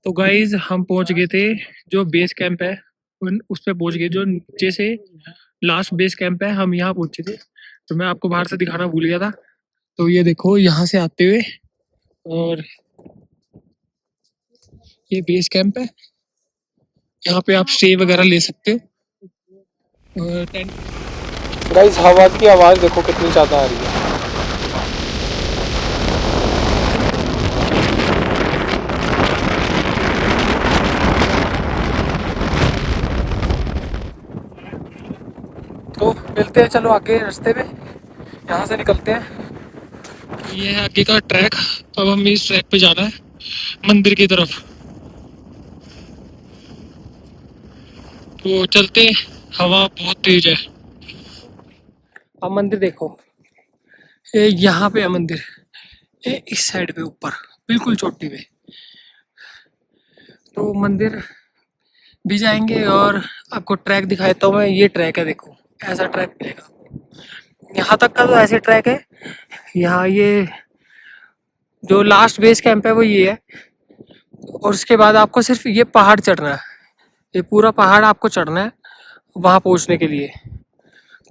तो गाइज हम पहुंच गए थे। जो बेस कैंप है उस पे पहुंच गए। जो नीचे से लास्ट बेस कैंप है, हम यहाँ पहुंचे थे। तो मैं आपको बाहर से दिखाना भूल गया था। तो ये देखो यहाँ से आते हुए, और ये बेस कैंप है। यहाँ पे आप स्टे वगैरह ले सकते हो। और टेंट। गाइज हवा की आवाज़ देखो कितनी ज़्यादा आ रही है। तो मिलते हैं, चलो आगे रास्ते में यहाँ से निकलते हैं। ये है आगे का ट्रैक। अब हम इस ट्रैक पे जाना है मंदिर की तरफ। तो चलते हैं, हवा बहुत तेज है। अब मंदिर देखो, ये यहाँ पे है मंदिर। ये इस साइड पे ऊपर बिल्कुल चोटी पे। तो मंदिर भी जाएंगे और आपको ट्रैक दिखाता हूँ मैं। ये ट्रैक है, देखो ऐसा ट्रैक मिलेगा। यहाँ तक का तो ऐसे ट्रैक है। यहाँ ये जो लास्ट बेस कैंप है वो ये है। और उसके बाद आपको सिर्फ ये पहाड़ चढ़ना है। ये पूरा पहाड़ आपको चढ़ना है वहाँ पहुँचने के लिए।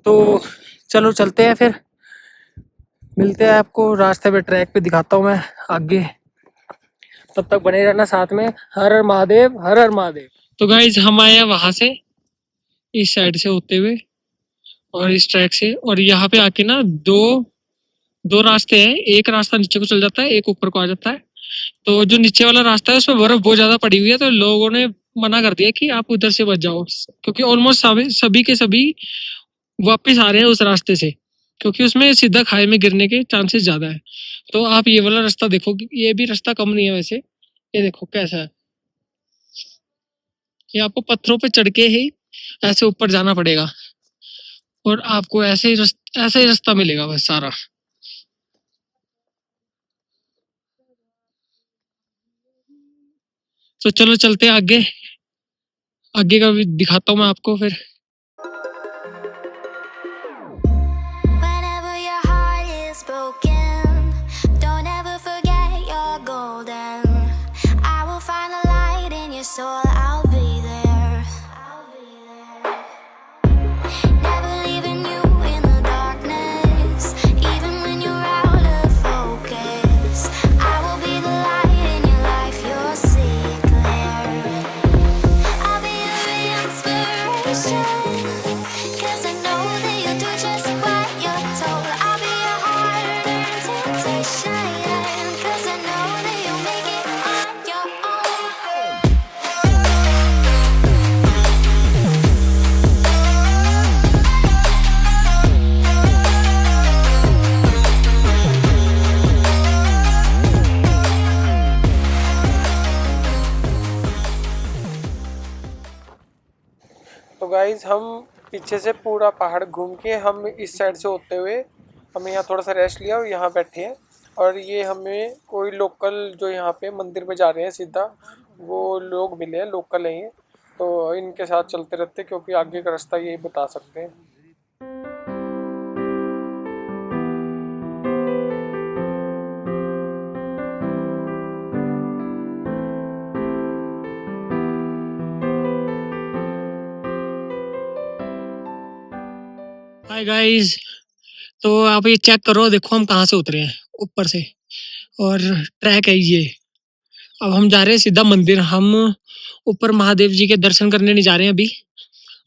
तो चलो चलते हैं, फिर मिलते हैं आपको रास्ते पे, ट्रैक पे दिखाता हूँ मैं आगे। तब तक बने रहना साथ में। हर हर महादेव, हर हर महादेव। तो गाइज हम आए हैं वहां से, इस साइड से होते हुए और इस ट्रैक से। और यहाँ पे आके ना दो दो रास्ते हैं। एक रास्ता नीचे को चल जाता है, एक ऊपर को आ जाता है। तो जो नीचे वाला रास्ता है उसमें बर्फ बहुत ज्यादा पड़ी हुई है, तो लोगों ने मना कर दिया कि आप उधर से बच जाओ, क्योंकि ऑलमोस्ट सभी के सभी वापस आ रहे हैं उस रास्ते से, क्योंकि उसमें सीधा खाई में गिरने के चांसेस ज्यादा है। तो आप ये वाला रास्ता देखो, ये भी रास्ता कम नहीं है वैसे। ये देखो कैसा है। ये आपको पत्थरों पे चढ़ के ही ऐसे ऊपर जाना पड़ेगा, और आपको ऐसे ही रास्ता मिलेगा बस सारा। तो चलो चलते हैं आगे। आगे का भी दिखाता हूँ मैं आपको फिर। Whenever your heart is broken, don't ever forget you're golden. I will find a light in your soul, I'll be there. Never leaving you in the darkness, even when you're out of focus. I will be the light in your life, you'll see it clear. I'll be your inspiration, 'cause I know that you'll do just what you're told. I'll be your hard-earned temptation, 'cause I know that you'll make it on your own. तो guys हम पीछे से पूरा पहाड़ घूम के हम इस साइड से होते हुए हमें यहाँ थोड़ा सा रेस्ट लिया और यहाँ बैठे हैं। और ये हमें कोई लोकल जो यहाँ पे मंदिर में जा रहे हैं सीधा, वो लोग मिले हैं, लोकल हैं ये। तो इनके साथ चलते रहते क्योंकि आगे का रास्ता यही बता सकते हैं। हाय गाइस, तो आप ये चेक करो, देखो हम कहाँ से उतरे हैं, ऊपर से। और ट्रैक है ये। अब हम जा रहे हैं सीधा मंदिर। हम ऊपर महादेव जी के दर्शन करने नहीं जा रहे हैं अभी।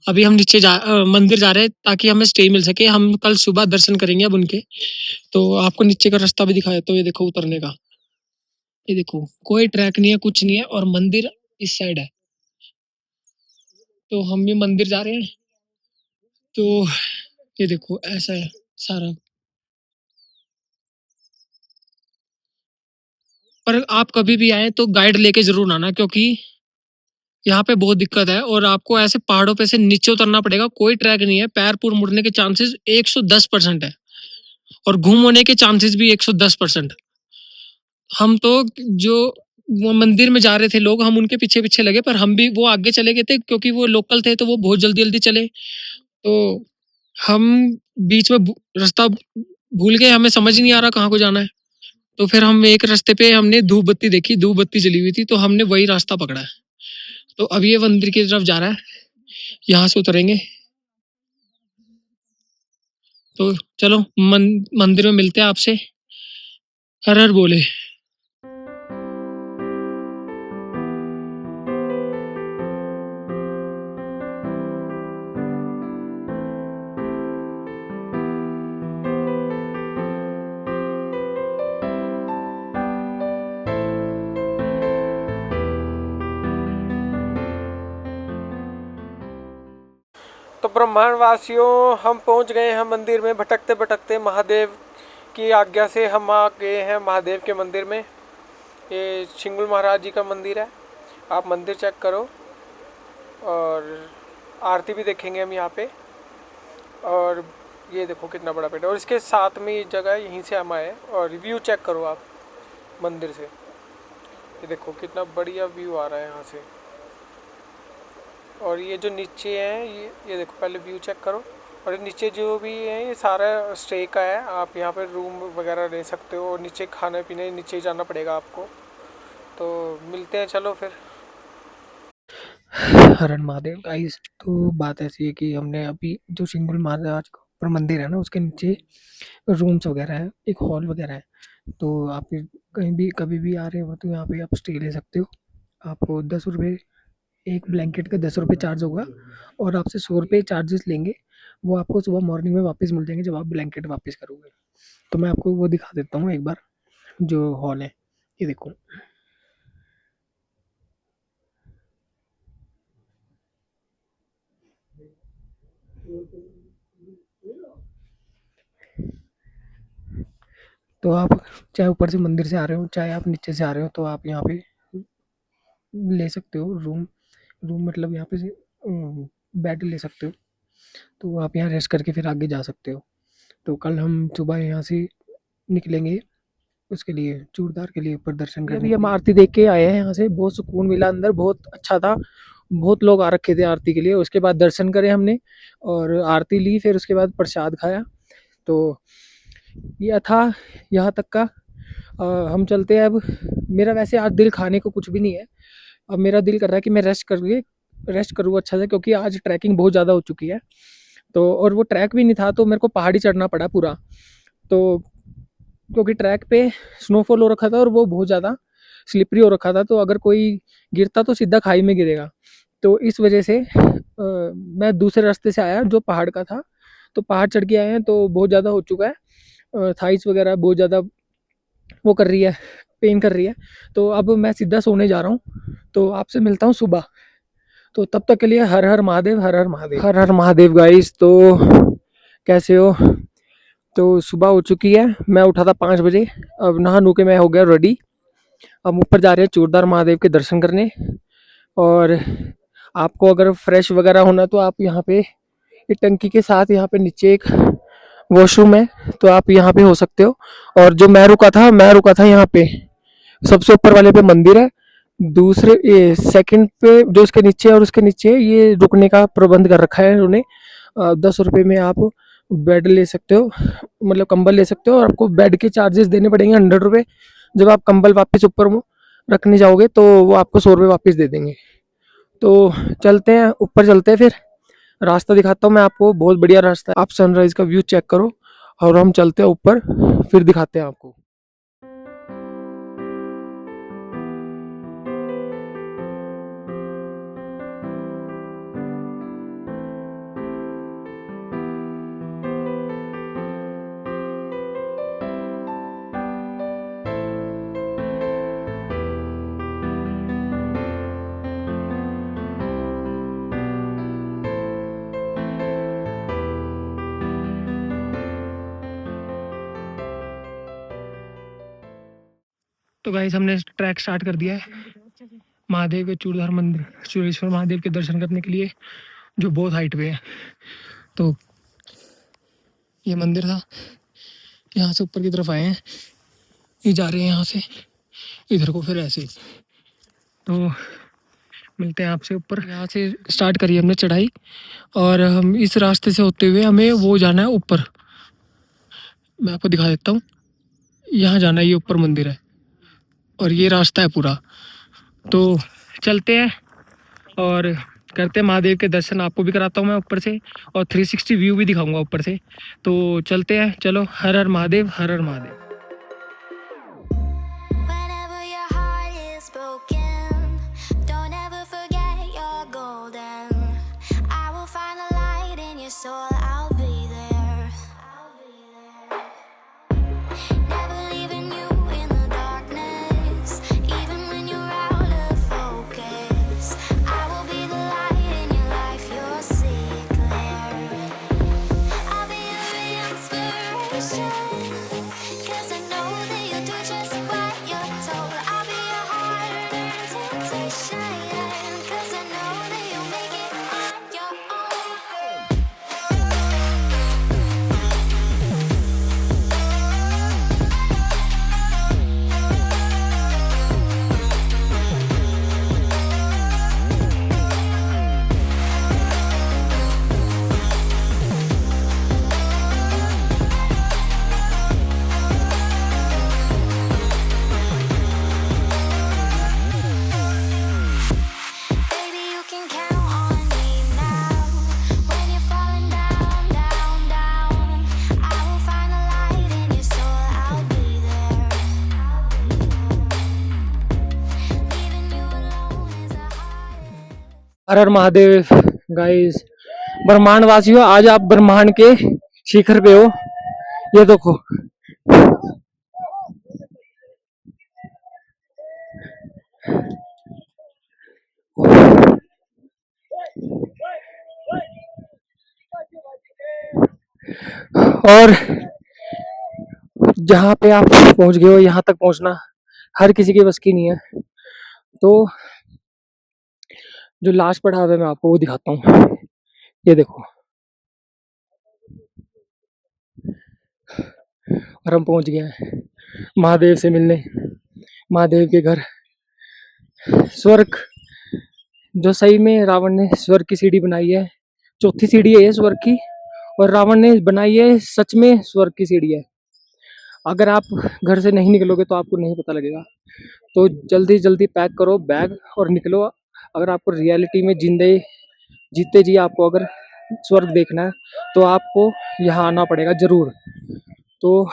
अभी हम नीचे मंदिर जा रहे हैं ताकि हमें स्टे मिल सके। हम कल सुबह दर्शन करेंगे अब उनके। तो आपको नीचे का रास्ता भी दिखाया, तो ये देखो उतरने का। ये देखो कोई ट्रैक नहीं है, कुछ नहीं है, और मंदिर इस साइड है। तो हम भी मंदिर जा रहे हैं। तो ये देखो ऐसा है सारा। पर आप कभी भी आए तो गाइड लेके जरूर आना, क्योंकि यहाँ पे बहुत दिक्कत है और आपको ऐसे पहाड़ों पे से नीचे उतरना पड़ेगा। कोई ट्रैक नहीं है, पैर पूर मुड़ने के चांसेस 110% है, और घूम होने के चांसेस भी 110%। हम तो जो वो मंदिर में जा रहे थे लोग, हम उनके पीछे पीछे लगे, पर हम भी वो आगे चले गए थे क्योंकि वो लोकल थे, तो वो बहुत जल्दी जल्दी चले। तो हम बीच में रास्ता भूल गए, हमें समझ ही नहीं आ रहा कहाँ को जाना है। तो फिर हम एक रास्ते पे हमने धूप बत्ती देखी, धूप बत्ती जली हुई थी, तो हमने वही रास्ता पकड़ा है। तो अब ये मंदिर की तरफ जा रहा है, यहाँ से उतरेंगे। तो चलो मंदिर में मिलते हैं आपसे। हर हर बोले। तो ब्रह्मांडवासियों, हम पहुंच गए हैं मंदिर में। भटकते भटकते महादेव की आज्ञा से हम आ गए हैं महादेव के मंदिर में। ये शिंगुल महाराज जी का मंदिर है, आप मंदिर चेक करो। और आरती भी देखेंगे हम यहाँ पे। और ये देखो कितना बड़ा पेड़ है, और इसके साथ में ये जगह है, यहीं से हम आए। और व्यू चेक करो आप मंदिर से, ये देखो कितना बढ़िया व्यू आ रहा है यहाँ से। और ये जो नीचे है, ये देखो, पहले व्यू चेक करो। और नीचे जो भी है ये सारा स्टे का है, आप यहाँ पे रूम वगैरह ले सकते हो। और नीचे खाने पीने नीचे ही जाना पड़ेगा आपको। तो मिलते हैं, चलो फिर। हरण महादेव गाइस, तो बात ऐसी है कि हमने अभी जो शिंगुल महाराज का ऊपर मंदिर है ना, उसके नीचे रूम्स वगैरह है, एक हॉल वगैरह है। तो आप कहीं भी कभी भी आ रहे हो तो यहाँ पे आप स्टे ले सकते हो। आपको 10 रुपये, एक ब्लैंकेट का 10 रुपये चार्ज होगा, और आपसे 100 रुपये चार्जेस लेंगे। वो आपको सुबह मॉर्निंग में वापस मिल जाएंगे जब आप ब्लैंकेट वापस करोगे। तो मैं आपको वो दिखा देता हूँ एक बार, जो हॉल है, ये देखो। तो आप चाहे ऊपर से मंदिर से आ रहे हो, चाहे आप नीचे से आ रहे हो, तो आप यहाँ पे ले सकते हो रूम। रूम मतलब यहाँ पे से बेड ले सकते हो। तो आप यहाँ रेस्ट करके फिर आगे जा सकते हो। तो कल हम सुबह यहाँ से निकलेंगे उसके लिए, चूड़दार के लिए ऊपर दर्शन करने। अभी हम आरती देख के आए हैं यहाँ से, बहुत सुकून मिला अंदर, बहुत अच्छा था। बहुत लोग आ रखे थे आरती के लिए। उसके बाद दर्शन करे हमने और आरती ली, फिर उसके बाद प्रसाद खाया। तो यह था यहाँ तक का। हम चलते हैं अब। मेरा वैसे आज दिल खाने को कुछ भी नहीं है। अब मेरा दिल कर रहा है कि मैं रेस्ट करूँ अच्छा से, क्योंकि आज ट्रैकिंग बहुत ज़्यादा हो चुकी है। तो और वो ट्रैक भी नहीं था, तो मेरे को पहाड़ी चढ़ना पड़ा पूरा। तो क्योंकि ट्रैक पे स्नोफॉल हो रखा था और वो बहुत ज़्यादा स्लिपरी हो रखा था, तो अगर कोई गिरता तो सीधा खाई में गिरेगा। तो इस वजह से मैं दूसरे रास्ते से आया जो पहाड़ का था। तो पहाड़ चढ़ के आए हैं, तो बहुत ज़्यादा हो चुका है। थाइस वगैरह बहुत ज़्यादा वो कर रही है, पेन कर रही है। तो अब मैं सीधा सोने जा रहा हूँ। तो आपसे मिलता हूँ सुबह। तो तब तक के लिए हर हर महादेव, हर हर महादेव, हर हर महादेव गाइस। तो कैसे हो? तो सुबह हो चुकी है, मैं उठा था 5 बजे। अब नहा नू के मैं हो गया रेडी। अब ऊपर जा रहे हैं चूड़दार महादेव के दर्शन करने। और आपको अगर फ्रेश वगैरह होना तो आप यहाँ पे, ये टंकी के साथ यहाँ पे नीचे एक वॉशरूम है, तो आप यहाँ पे हो सकते हो। और जो मैं रुका था यहाँ पे, सबसे ऊपर वाले पे मंदिर है। दूसरे ये सेकंड पे जो उसके नीचे और उसके नीचे ये रुकने का प्रबंध कर रखा है उन्होंने। 10 रुपये में आप बेड ले सकते हो, मतलब कंबल ले सकते हो। और आपको बेड के चार्जेस देने पड़ेंगे 100 रुपये। जब आप कंबल वापस ऊपर रखने जाओगे तो वो आपको 100 रुपये वापस दे देंगे। तो चलते हैं ऊपर, चलते हैं फिर। रास्ता दिखाता हूँ मैं आपको, बहुत बढ़िया रास्ता है। आप सनराइज का व्यू चेक करो और हम चलते हैं ऊपर, फिर दिखाते हैं आपको। तो गाइस, हमने ट्रैक स्टार्ट कर दिया है महादेव के चूड़धार मंदिर, चूड़ेश्वर महादेव के दर्शन करने के लिए, जो बहुत हाइट पे है। तो ये मंदिर था, यहाँ से ऊपर की तरफ आए हैं, ये जा रहे हैं यहाँ से इधर को, फिर ऐसे। तो मिलते हैं आपसे ऊपर। यहाँ से स्टार्ट करी हमने चढ़ाई, और हम इस रास्ते से होते हुए हमें वो जाना है ऊपर। मैं आपको दिखा देता हूँ, यहाँ जाना है, ये ऊपर मंदिर है और ये रास्ता है पूरा। तो चलते हैं और करते हैं महादेव के दर्शन। आपको भी कराता हूँ मैं ऊपर से और 360 व्यू भी दिखाऊंगा ऊपर से। तो चलते हैं, चलो। हर हर महादेव, हर हर Mahadev. Whenever your heart is broken, don't ever forget you're golden. I will find the light in your soul, I'll be there. Never leaving you in the darkness, even when you're out of focus. I will be the light in your life, you'll see it clear. I'll be your inspiration, 'cause I know that you'll do just what you're told. I'll be your hard-earned temptation, 'cause I know that you'll make it on your own. Baby, you can count on me now. When you're falling down, down, down, I will find the light in your soul, I'll be there. Leaving you alone is the hardest. Her her Mahadev guys, ब्रह्मांड वासियों, आज आप ब्रह्मांड के शिखर पे हो। ये देखो, और जहाँ पे आप पहुंच गए हो, यहाँ तक पहुंचना हर किसी के बस की नहीं है। तो जो लास्ट पड़ाव है मैं आपको वो दिखाता हूँ। ये देखो, और हम पहुंच गए हैं महादेव से मिलने, महादेव के घर। स्वर्ग, जो सही में रावण ने स्वर्ग की सीढ़ी बनाई है, चौथी सीढ़ी है ये स्वर्ग की, और रावण ने बनाई है सच में स्वर्ग की सीढ़ी है। अगर आप घर से नहीं निकलोगे तो आपको नहीं पता लगेगा। तो जल्दी जल्दी पैक करो बैग और निकलो। अगर आपको रियलिटी में जिंदे जीते जी आपको अगर स्वर्ग देखना है तो आपको यहाँ आना पड़ेगा जरूर। तो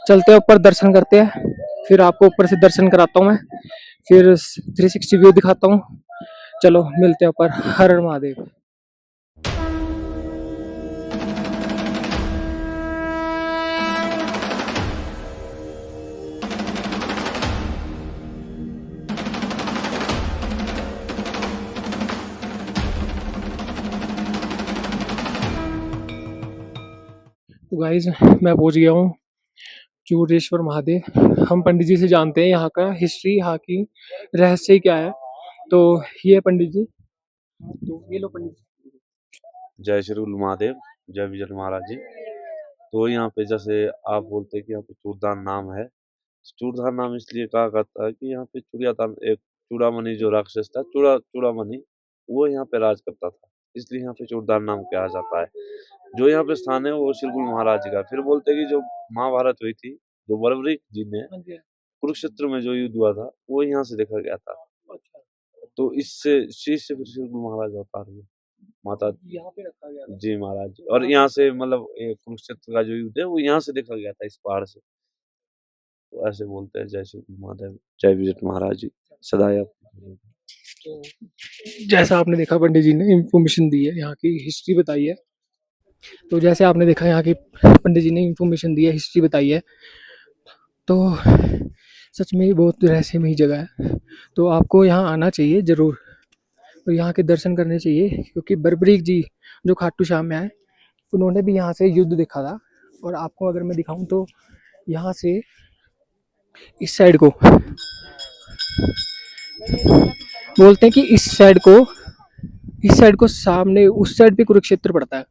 चलते हैं ऊपर, दर्शन करते हैं, फिर आपको ऊपर से दर्शन कराता हूँ मैं, फिर 360 व्यू दिखाता हूँ। चलो मिलते हैं ऊपर। हर हर महादेव। तो गाइज, मैं पहुंच गया हूँ चूरेश्वर महादेव। हम पंडित जी से जानते हैं यहाँ का हिस्ट्री, यहाँ की रहस्य क्या है। तो ये है पंडित जी, तो ये लो पंडित जी। जय श्री गुरु महादेव, जय विजय महाराज जी। तो यहाँ पे जैसे आप बोलते हैं कि यहाँ पे चूड़दान नाम है। चूड़दान नाम इसलिए कहा जाता है कि यहाँ पे चूड़ादान, एक चूड़ामणि जो राक्षस था, चूड़ामणि, वो यहाँ पे राज करता था, इसलिए यहाँ पे चूड़दान नाम कहा जाता है। जो यहाँ पे स्थान है वो श्री गुरु महाराज जी का। फिर बोलते हैं कि जो महाभारत हुई थी, जो बलवरीक जी ने कुरुक्षेत्र में जो युद्ध हुआ था, वो यहाँ से देखा गया था। तो इससे शीश से फिर श्री गुरु महाराज अवतार हुए, माता यहाँ पे रखा गया था। जी महाराज जी। और यहाँ से मतलब कुरुक्षेत्र का जो युद्ध है वो यहाँ से देखा गया था, इस पहाड़ से। तो ऐसे बोलते हैं। जय श्री गुरु महादेव, जय विजय महाराज जी, सदाई आप। तो जैसा आपने देखा, पंडित जी ने इंफॉर्मेशन दी है, यहाँ की हिस्ट्री बताई है। तो जैसे आपने देखा, यहाँ की पंडित जी ने इंफॉर्मेशन दी है, हिस्ट्री बताई है। तो सच में बहुत रहस्यमयी जगह है। तो आपको यहाँ आना चाहिए ज़रूर, और यहाँ के दर्शन करने चाहिए, क्योंकि बर्बरीक जी जो खाटू श्याम में आए, उन्होंने भी यहाँ से युद्ध देखा था। और आपको अगर मैं दिखाऊं तो यहाँ से इस साइड को बोलते हैं कि इस साइड को सामने उस साइड पे कुरुक्षेत्र पड़ता है।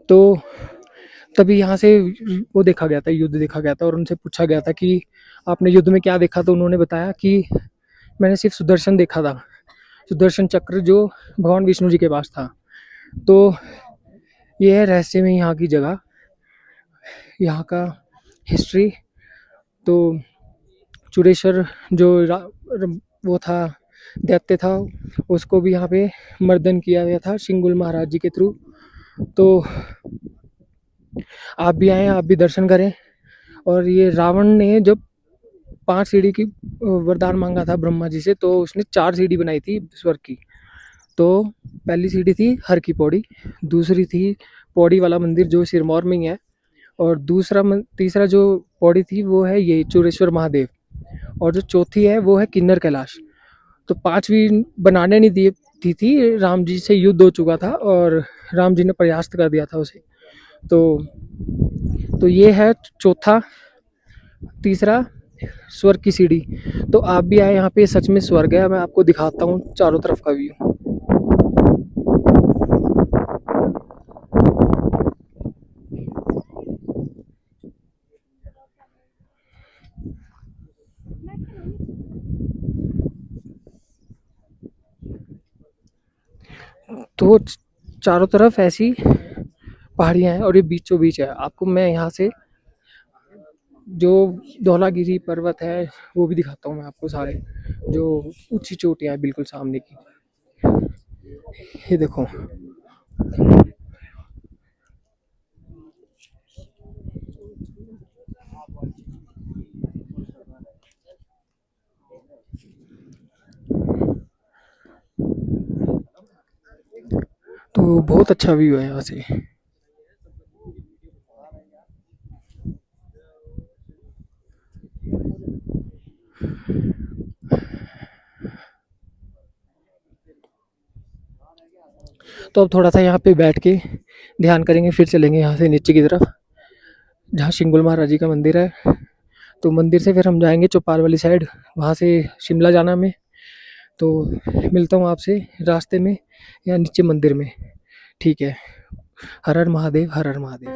तो तभी यहाँ से वो देखा गया था, युद्ध देखा गया था, और उनसे पूछा गया था कि आपने युद्ध में क्या देखा। तो उन्होंने बताया कि मैंने सिर्फ सुदर्शन देखा था, सुदर्शन चक्र जो भगवान विष्णु जी के पास था। तो ये है रहस्य में यहाँ की जगह, यहाँ का हिस्ट्री। तो चूड़ेश्वर जो वो था दैत्य था, उसको भी यहाँ पे मर्दन किया गया था शिंगुल महाराज जी के थ्रू। तो आप भी आएँ, आप भी दर्शन करें। और ये रावण ने जब 5 सीढ़ी की वरदान मांगा था ब्रह्मा जी से, तो उसने 4 सीढ़ी बनाई थी स्वर्ग की। तो पहली सीढ़ी थी हर की पौड़ी, दूसरी थी पौड़ी वाला मंदिर जो सिरमौर में ही है, और तीसरा जो पौड़ी थी वो है ये चूड़ेश्वर महादेव, और जो चौथी है वो है किन्नर कैलाश। तो 5वीं बनाने नहीं दी थी, राम जी से युद्ध हो चुका था और राम जी ने परास्त कर दिया था उसे। तो ये है चौथा, तीसरा स्वर्ग की सीढ़ी। तो आप भी आए, यहाँ पे सच में स्वर्ग है। मैं आपको दिखाता हूँ चारों तरफ का व्यू। तो चारों तरफ ऐसी पहाड़ियाँ हैं और ये बीचों बीच है। आपको मैं यहाँ से जो धौलागिरी पर्वत है वो भी दिखाता हूँ मैं आपको सारे, जो ऊंची चोटियाँ हैं बिल्कुल सामने की। ये देखो, तो बहुत अच्छा व्यू है यहाँ से। तो अब थोड़ा सा यहाँ पे बैठ के ध्यान करेंगे, फिर चलेंगे यहाँ से नीचे की तरफ जहाँ शिंगुल महाराज जी का मंदिर है। तो मंदिर से फिर हम जाएंगे चौपाल वाली साइड, वहाँ से शिमला जाना हमें। तो मिलता हूँ आपसे रास्ते में या नीचे मंदिर में, ठीक है। हर हर महादेव, हर हर महादेव।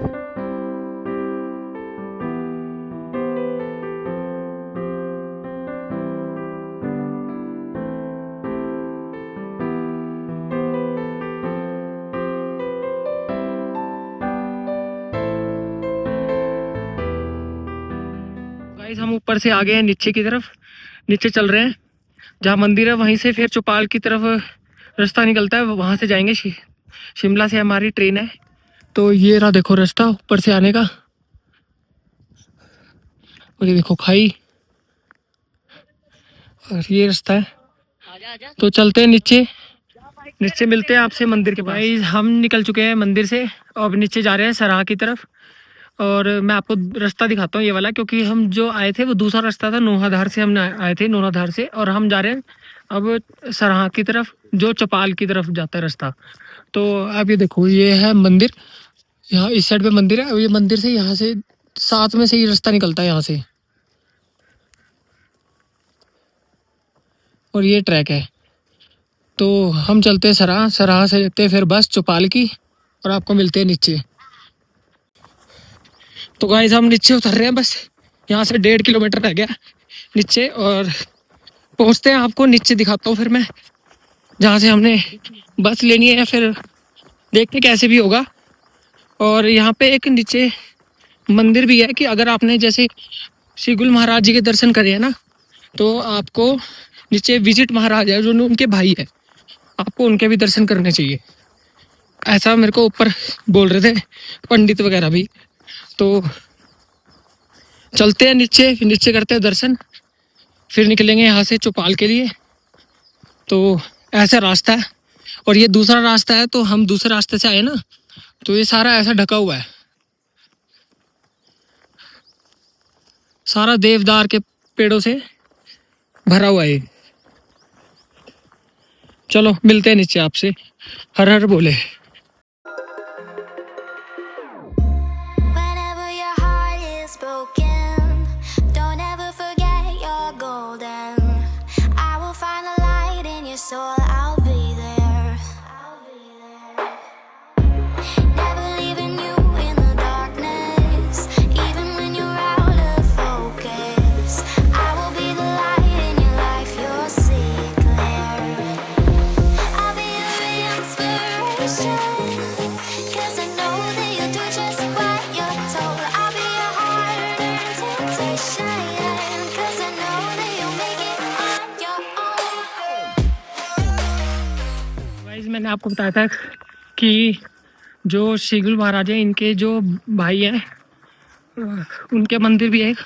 गाइस हम ऊपर से आ गए हैं नीचे की तरफ, नीचे चल रहे हैं जहाँ मंदिर है, वहीं से फिर चौपाल की तरफ रास्ता निकलता है, वहाँ से जाएंगे। शिमला से हमारी ट्रेन है। तो ये रहा देखो रास्ता ऊपर से आने का, और ये देखो खाई, और ये रास्ता है। तो चलते हैं नीचे, नीचे मिलते हैं आपसे मंदिर के पास। भाई हम निकल चुके हैं मंदिर से, अब नीचे जा रहे हैं सराह की तरफ। और मैं आपको रास्ता दिखाता हूँ ये वाला, क्योंकि हम जो आए थे वो दूसरा रास्ता था, नोहाधार से हमने आए थे, नोहाधार से, और हम जा रहे हैं अब सराहा की तरफ जो चौपाल की तरफ जाता है रास्ता। तो आप ये देखो, ये है मंदिर, यहाँ इस साइड पे मंदिर है, और ये मंदिर से यहाँ से साथ में से ही रास्ता निकलता है यहाँ से, और ये ट्रैक है। तो हम चलते हैं सराहा, सराहा से लेते हैं फिर बस चौपाल की, और आपको मिलते हैं नीचे। तो गाइस हम नीचे उतर रहे हैं, बस यहाँ से 1.5 किलोमीटर रह गया नीचे, और पहुँचते हैं, आपको नीचे दिखाता हूँ फिर मैं, जहाँ से हमने बस लेनी है, या फिर देखते कैसे भी होगा। और यहाँ पे एक नीचे मंदिर भी है कि अगर आपने जैसे शिंगुल महाराज जी के दर्शन करे हैं ना, तो आपको नीचे विजिट महाराज है जो उनके भाई है, आपको उनके भी दर्शन करने चाहिए, ऐसा मेरे को ऊपर बोल रहे थे पंडित वगैरह भी। तो चलते हैं नीचे, नीचे करते हैं दर्शन, फिर निकलेंगे यहाँ से चौपाल के लिए। तो ऐसा रास्ता है, और ये दूसरा रास्ता है, तो हम दूसरे रास्ते से आए ना, तो ये सारा ऐसा ढका हुआ है, सारा देवदार के पेड़ों से भरा हुआ है। चलो मिलते हैं नीचे आपसे, हर हर बोले। Whenever your heart is broken, don't ever forget you're golden. I will find the light in your soul, I'll be there. Never leaving you in the darkness, even when you're out of focus. I will be the light in your life, you'll see it clear. I'll be your inspiration, 'cause I know that you'll do just what you're told. I'll be your heart and temptation. मैंने आपको बताया था कि जो शिगुल महाराज हैं इनके जो भाई हैं उनके मंदिर भी है एक,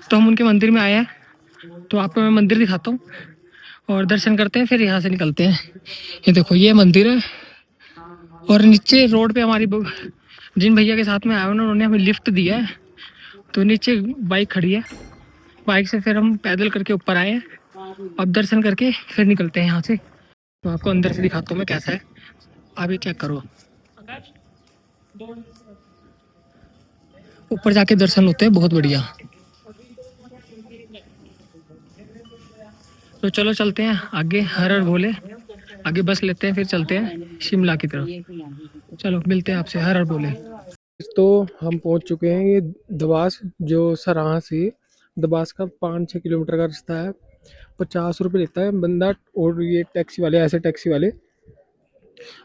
तो हम उनके मंदिर में आए हैं। तो आपको मैं मंदिर दिखाता हूँ और दर्शन करते हैं, फिर यहाँ से निकलते हैं। ये देखो ये मंदिर है और नीचे रोड पे हमारी जिन भैया के साथ में आए उन्होंने हमें लिफ्ट दिया है, तो नीचे बाइक खड़ी है, बाइक से फिर हम पैदल करके ऊपर आए हैं। अब दर्शन करके फिर निकलते हैं यहाँ से। तो आपको अंदर से दिखाता हूँ मैं कैसा है, आप ये चेक करो। ऊपर जाके दर्शन होते हैं बहुत बढ़िया। तो चलो चलते हैं आगे, हर हर भोले। आगे बस लेते हैं फिर चलते हैं शिमला की तरफ। चलो मिलते हैं आपसे, हर हर भोले। तो हम पहुंच चुके हैं ये दबास, जो सराहा से दबास का 5-6 किलोमीटर का रास्ता है। 50 रुपये लेता है बंदा, और ये टैक्सी वाले, ऐसे टैक्सी वाले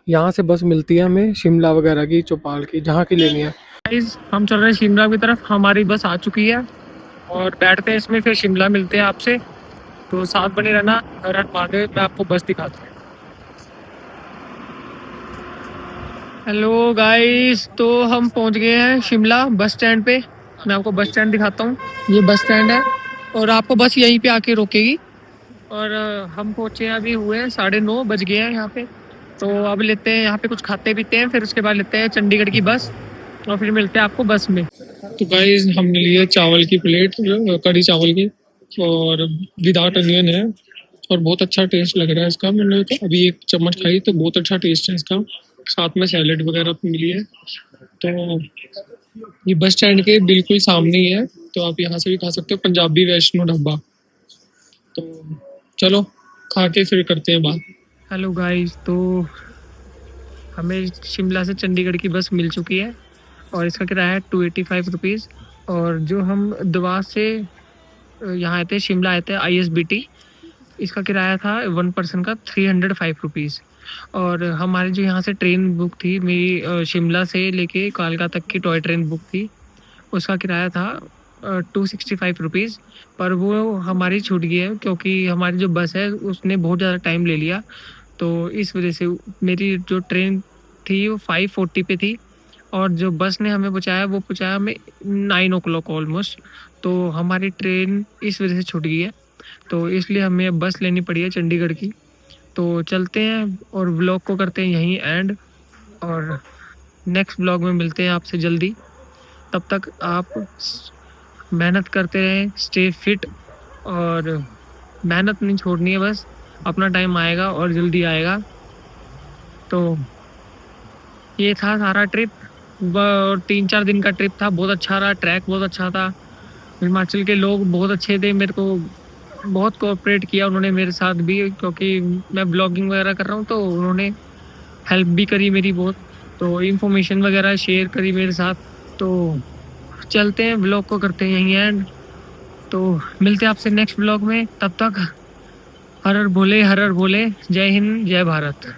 यहाँ से बस मिलती है हमें शिमला वगैरह की, चौपाल की, जहाँ की लेनी है। हम चल रहे हैं शिमला की तरफ, हमारी बस आ चुकी है और बैठते हैं इसमें, फिर शिमला मिलते हैं आपसे। तो साथ बने रहना, हर हर महादेव। मैं आपको बस दिखाता हूँ। हेलो गाइस, तो हम पहुंच गए हैं शिमला बस स्टैंड पे। मैं आपको बस स्टैंड दिखाता हूँ, ये बस स्टैंड है और आपको बस यहीं पे आके रोकेगी। और हम पहुंचे हैं, अभी हुए 9:30 बज गए हैं यहाँ पे। तो अब लेते हैं यहाँ पे कुछ खाते पीते हैं, फिर उसके बाद लेते हैं चंडीगढ़ की बस और फिर मिलते हैं आपको बस में। तो गाइस हमने लिए चावल की प्लेट, कढ़ी चावल की, और विदाउट अनियन है और बहुत अच्छा टेस्ट लग रहा है इसका। मैंने तो अभी एक चम्मच खाई तो बहुत अच्छा टेस्ट है इसका, साथ में सैलेड वगैरह मिली है। तो ये बस स्टैंड के बिल्कुल सामने ही है, तो आप यहाँ से भी खा सकते हो, पंजाबी वैष्णो ढाबा। तो चलो खा के फिर करते हैं बात। हेलो गाइस, तो हमें शिमला से चंडीगढ़ की बस मिल चुकी है और इसका किराया है 285 रुपीज़। और जो हम दवास से यहाँ आए थे, शिमला आए थे ISBT, इसका किराया था 1 पर्सन का 305 रुपीज़। और हमारी जो यहाँ से ट्रेन बुक थी, मेरी शिमला से लेके कालका तक की टॉय ट्रेन बुक थी, उसका किराया था 265 रुपीज़। पर वो हमारी छूट गई है क्योंकि हमारी जो बस है उसने बहुत ज़्यादा टाइम ले लिया, तो इस वजह से मेरी जो ट्रेन थी वो 5:40 पे थी और जो बस ने हमें पहुँचाया वो पहुँचाया हमें 9 o'clock ऑलमोस्ट। तो हमारी ट्रेन इस वजह से छूट गई है, तो इसलिए हमें बस लेनी पड़ी है चंडीगढ़ की। तो चलते हैं और व्लॉग को करते हैं यहीं एंड, और नेक्स्ट व्लॉग में मिलते हैं आपसे जल्दी। तब तक आप मेहनत करते रहें, स्टे फिट, और मेहनत नहीं छोड़नी है, बस अपना टाइम आएगा और जल्दी आएगा। तो ये था सारा ट्रिप, और 3-4 दिन का ट्रिप था, बहुत अच्छा रहा, ट्रैक बहुत अच्छा था। हिमाचल के लोग बहुत अच्छे थे, मेरे को बहुत कोऑपरेट किया उन्होंने मेरे साथ भी, क्योंकि मैं ब्लॉगिंग वगैरह कर रहा हूँ, तो उन्होंने हेल्प भी करी मेरी बहुत, तो इन्फॉर्मेशन वगैरह शेयर करी मेरे साथ। तो चलते हैं, ब्लॉग को करते हैं यहीं एंड। तो मिलते हैं आपसे नेक्स्ट ब्लॉग में, तब तक हर हर भोले, हर हर भोले। जय हिंद, जय भारत।